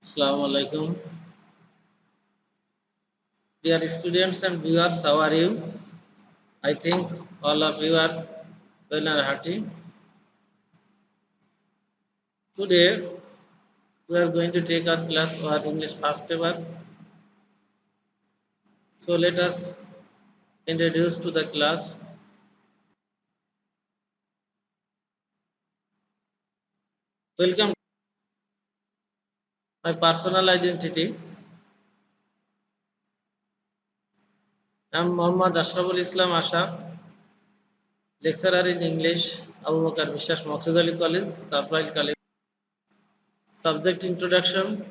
Assalamu alaikum. Dear students and viewers, how are you? I think all of you are well and hearty. Today we are going to take our class for English first paper. So let us introduce to the class. Welcome. My personal identity. I am Muhammad Ashraful Islam Asha, lecturer in English, Abu Bakar Biswas Maqsud Ali College, Saprail College. Subject introduction.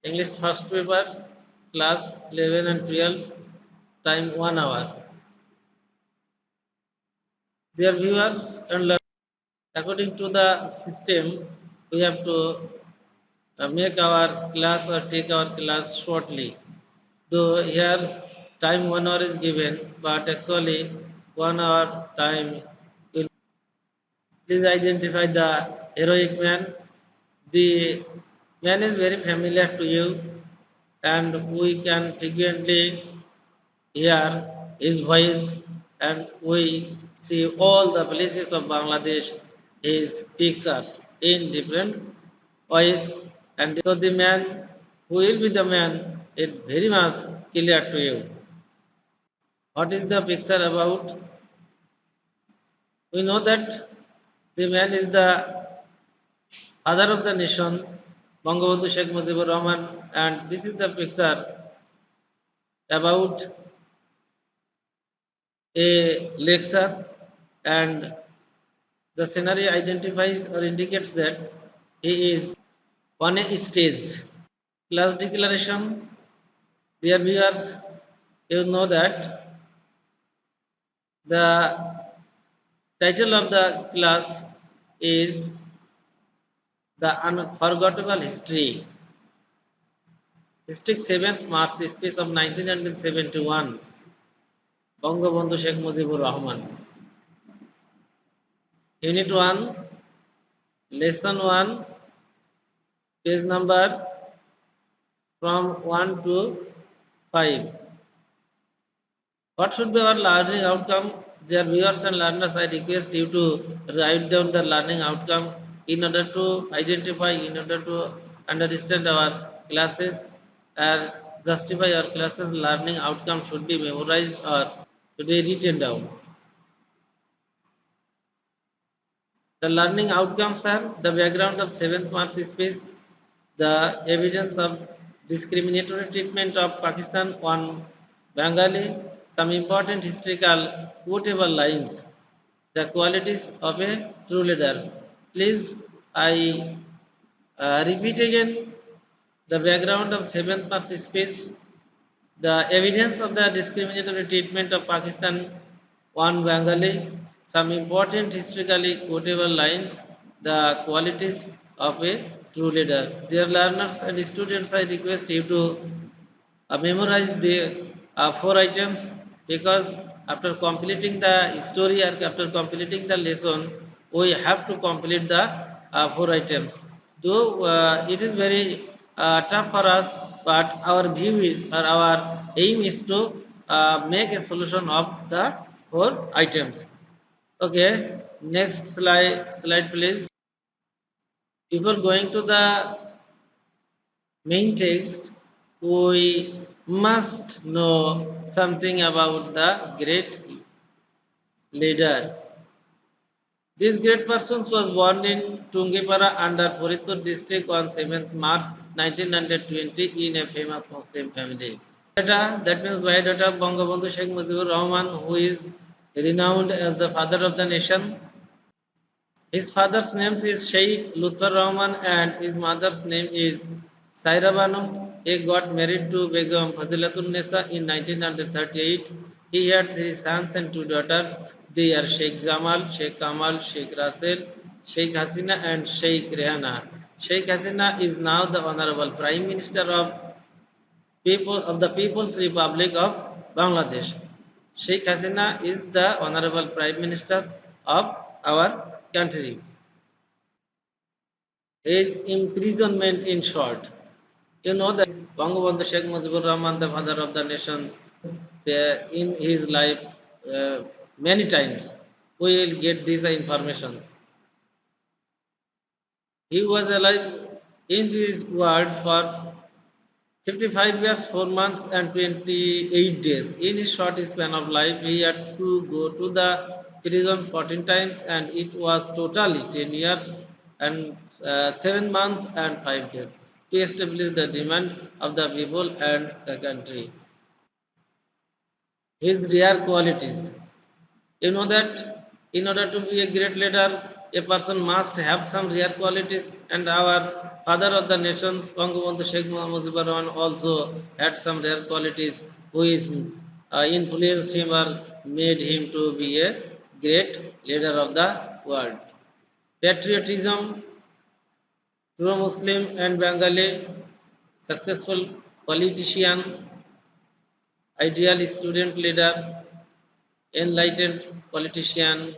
English first paper, class 11 and 12, time 1 hour. Dear viewers and learners, according to the system, we have to make our class or take our class shortly. Though here time 1 hour is given, but actually 1 hour time will. Please identify the heroic man. The man is very familiar to you, and we can frequently hear his voice, and we see all the places of Bangladesh, his pictures in different ways. And so the man who will be the man is very much clear to you. What is the picture about? We know that the man is the father of the nation, Bangabandhu Sheikh Mujibur Rahman, and this is the picture about a lecture, and the scenario identifies or indicates that he is on a stage. Class declaration. Dear viewers, you know that the title of the class is The Unforgettable History. District 7th March speech of 1971. Bangabandhu Sheikh Mujibur Rahman. Unit 1, Lesson 1, page number from 1 to 5. What should be our learning outcome? Dear viewers and learners, I request you to write down the learning outcome in order to identify, in order to understand our classes and justify our classes. Learning outcome should be memorized or should be written down. The learning outcomes are the background of 7th March speech, the evidence of discriminatory treatment of Pakistan on Bengali, some important historical quotable lines, the qualities of a true leader. Please, I repeat again the background of 7th March speech, the evidence of the discriminatory treatment of Pakistan on Bengali, some important historically quotable lines, the qualities of a true leader. Dear learners and students, I request you to memorize the four items, because after completing the story or after completing the lesson, we have to complete the four items. Though it is very tough for us, but our view is or our aim is to make a solution of the four items. Okay, next slide please. Before going to the main text, we must know something about the great leader. This great person was born in Tungipara under Faridpur district on 7th March 1920 in a famous Muslim family. That means Biodata of Bangabandhu Sheikh Mujibur Rahman, who is renowned as the father of the nation. His father's name is Sheikh Lutfur Rahman and his mother's name is Saira Banu. He got married to Begum Fazilatul Nisa in 1938. He had three sons and two daughters. They are Sheikh Jamal, Sheikh Kamal, Sheikh Rasel, Sheikh Hasina and Sheikh Rehana. Sheikh Hasina is now the Honorable Prime Minister of the People's Republic of Bangladesh. Sheikh Hasina is the Honorable Prime Minister of our country. His imprisonment in short. You know that Bangabandhu Sheikh Mujibur Rahman, the father of the nations, in his life uh, many times we will get these informations. He was alive in this world for 55 years, 4 months, and 28 days. In his short span of life, he had to go to the prison 14 times, and it was totally 10 years and 7 months and 5 days to establish the demand of the people and the country. His rare qualities. You know that in order to be a great leader, a person must have some rare qualities, and our father of the nations, Bangabandhu Sheikh Muhammad Mujibur Rahman, also had some rare qualities, which influenced him or made him to be a great leader of the world. Patriotism, true Muslim and Bengali, successful politician, ideal student leader, enlightened politician,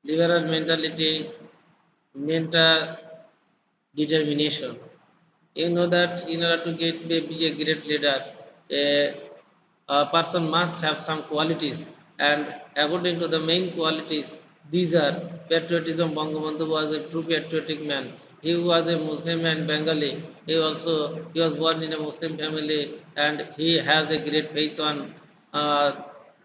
liberal mentality, mental determination. You know that in order to be a great leader, a, a person must have some qualities, and according to the main qualities, these are patriotism. Bangabandhu was a true patriotic man. He was a Muslim and Bengali. He was born in a Muslim family, and he has a great faith on uh,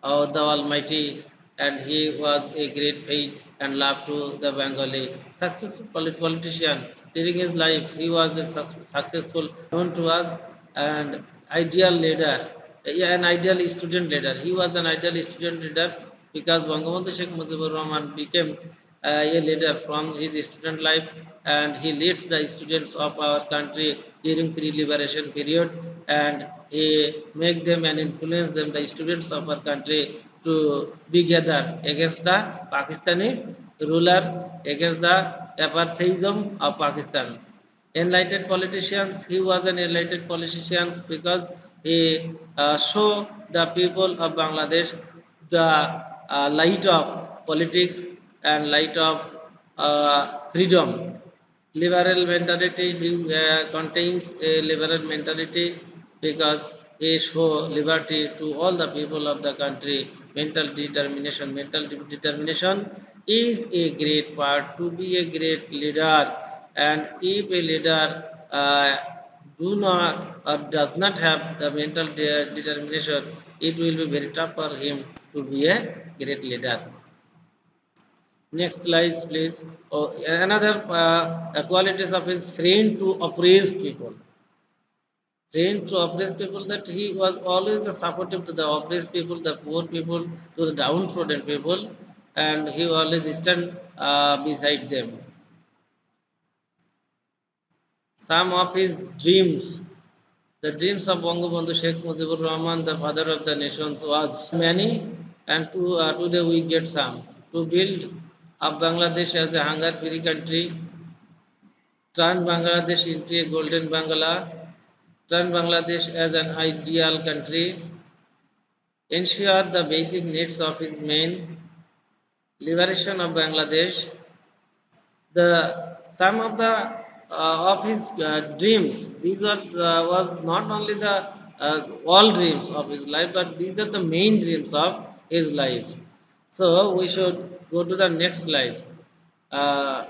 the Almighty, and he was a great faith and love to the Bengali. Successful politician during his life, he was a successful, known to us, and ideal leader, yeah, an ideal student leader. He was an ideal student leader because Bangabandhu Sheikh Mujibur Rahman became a leader from his student life, and he led the students of our country during pre-liberation period, and he make them and influence them, the students of our country, to be gathered against the Pakistani ruler, against the apartheidism of Pakistan. Enlightened politicians, he was an enlightened politician because he showed the people of Bangladesh the light of politics and light of freedom. Liberal mentality, he contains a liberal mentality because he show liberty to all the people of the country. Mental determination is a great part to be a great leader, and if a leader do not or does not have the mental determination, it will be very tough for him to be a great leader. Next slide, please. Oh, another qualities of his friend to oppressed people. Trained to oppress people, that he was always the supportive to the oppressed people, the poor people, to the downtrodden people, and he always stand beside them. Some of his dreams, the dreams of Bangabandhu Sheikh Mujibur Rahman, the father of the nations, was many, and today we get some. To build up Bangladesh as a hunger-free country, turn Bangladesh into a golden Bangla, turn Bangladesh as an ideal country, ensure the basic needs of his men, liberation of Bangladesh. The some of the of his dreams. These are was not only the all dreams of his life, but these are the main dreams of his life. So we should go to the next slide. Uh,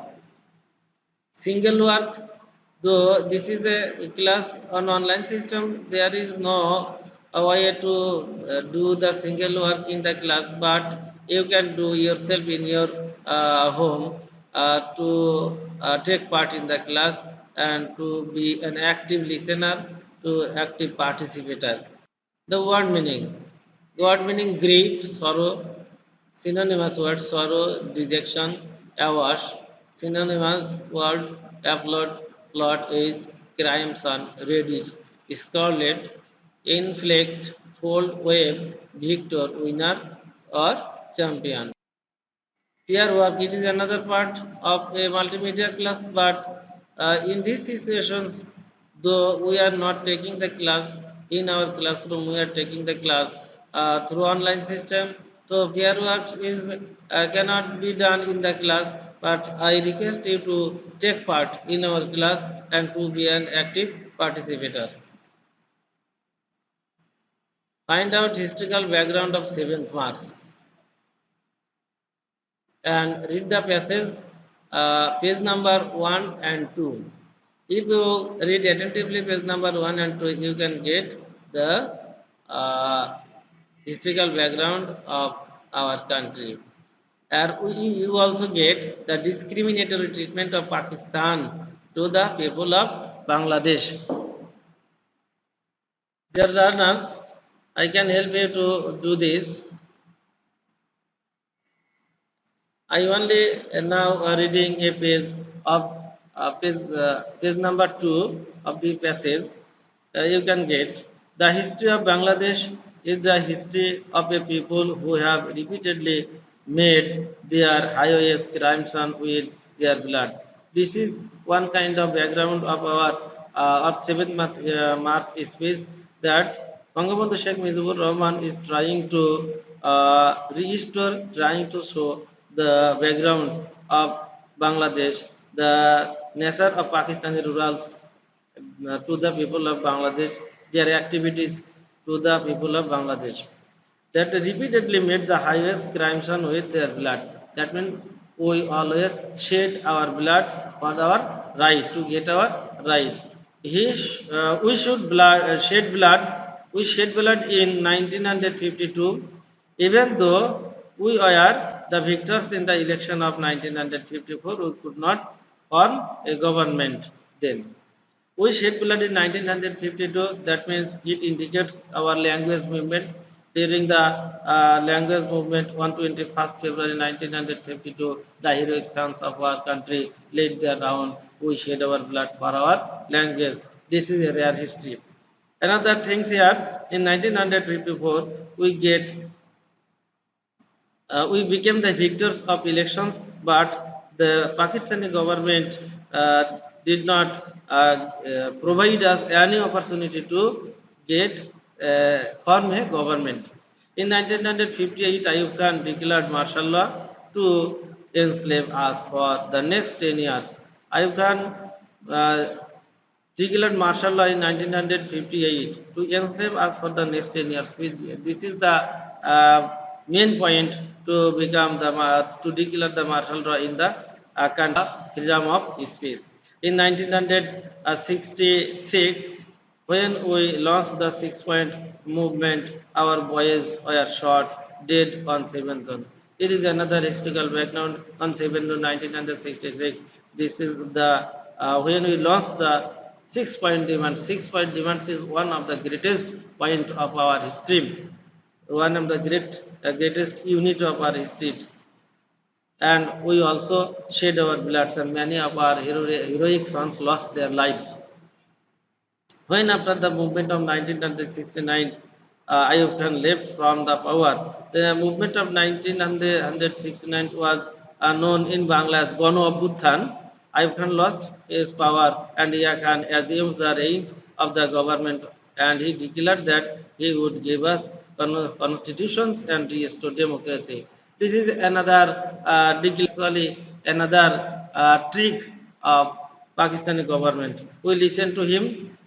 Single work, though this is a class on online system, there is no way to do the single work in the class, but you can do yourself in your home to take part in the class and to be an active listener, to active participator. The word meaning. Word meaning grief, sorrow. Synonymous word sorrow, dejection, awash. Synonymous word upload, plot is crime son, reddish, scarlet, inflict, fold, wave, victor, winner or champion. Peer work, it is another part of a multimedia class, but in these situations, though we are not taking the class in our classroom, we are taking the class through online system So peer works is cannot be done in the class, but I request you to take part in our class and to be an active participator. Find out historical background of 7th March and read the passage, page number 1 and 2. If you read attentively page number 1 and 2, you can get the uh, historical background of our country. And you also get the discriminatory treatment of Pakistan to the people of Bangladesh. Dear learners, I can help you to do this. I only now reading a page of page number 2 of the passage. You can get the history of Bangladesh is the history of a people who have repeatedly made their highest crimes on with their blood. This is one kind of background of our of 7th March speech that Bangabandhu Sheikh Mujibur Rahman is trying to restore, trying to show the background of Bangladesh, the nature of Pakistani rurals to the people of Bangladesh, their activities to the people of Bangladesh that repeatedly made the highest crimes on with their blood. That means we always shed our blood for our right to get our right. We should shed blood. We shed blood in 1952, even though we were the victors in the election of 1954. We could not form a government then. We shed blood in 1952. That means it indicates our language movement. During the language movement, 121st February 1952, the heroic sons of our country laid their down. We shed our blood for our language. This is a rare history. Another things here in 1954, we get we became the victors of elections, but the Pakistani government did not provide us any opportunity to get form a government. In 1958, Ayub Khan declared martial law to enslave us for the next 10 years. Ayub Khan uh, declared martial law in 1958 to enslave us for the next 10 years. This is the main point to become the to declare the martial law in the country, freedom of speech. In 1966, when we launched the 6 point movement, our boys were shot dead on 7th June. It is another historical background on 7th June 1966. This is the when we launched the 6 point demand. 6 point demand is one of the greatest point of our history, one of the greatest unit of our history, and we also shed our bloods, and many of our heroic sons lost their lives. When after the movement of 1969, Ayub Khan left from the power, the movement of 1969 was known in Bangla as Gano Abuthan. Ayub Khan lost his power and Yahya Khan assumed the reins of the government, and he declared that he would give us constitutions and restore democracy. This is another actually another trick of Pakistani government. We listen to him.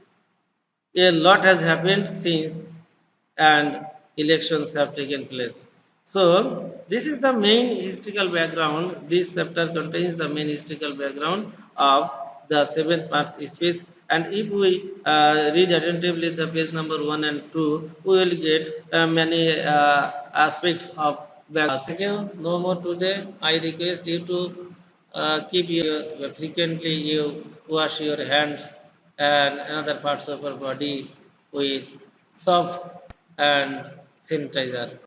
A lot has happened since, and elections have taken place. So, this is the main historical background. This chapter contains the main historical background of the 7th March speech. And if we read attentively the page number 1 and 2, we will get many aspects of background. Thank you. No more today. I request you to keep your frequently you wash your hands and other parts of our body with soap and sanitizer.